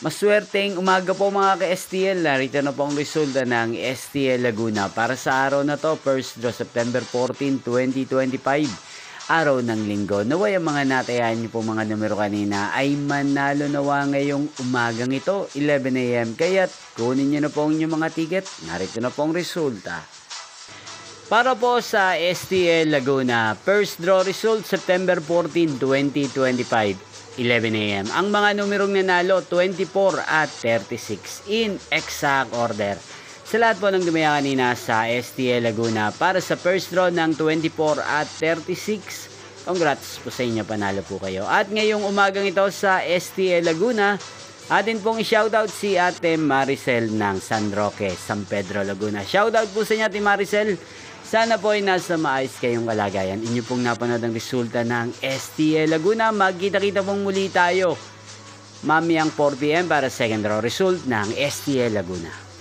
Maswerteng umaga po mga ka-STL. Narito na po ang resulta ng STL Laguna para sa araw na to, first draw September 14, 2025. Araw ng linggo. Naway ang mga natayan niyo po mga numero kanina ay manalo nawa ngayong umagang ito, 11 AM. Kaya't kunin niyo na po ang inyong mga ticket. Narito na po ang resulta. Para po sa STL Laguna, first draw result September 14, 2025. 11 AM. Ang mga numerong nanalo, 24 at 36 in exact order. Sa lahat po ng dumaya kanina sa STL Laguna para sa first draw ng 24 at 36, congrats po sa inyo, panalo po kayo. At ngayong umagang ito sa STL Laguna, atin pong i-shoutout si Ate Maricel ng San Roque, San Pedro, Laguna. Shoutout po sa inyo, Ate Maricel. Sana po ay nasa maayos kayong kalagayan. Inyo pong napanood ang resulta ng STL Laguna. Magkita-kita pong muli tayo mamayang 4 PM para second draw result ng STL Laguna.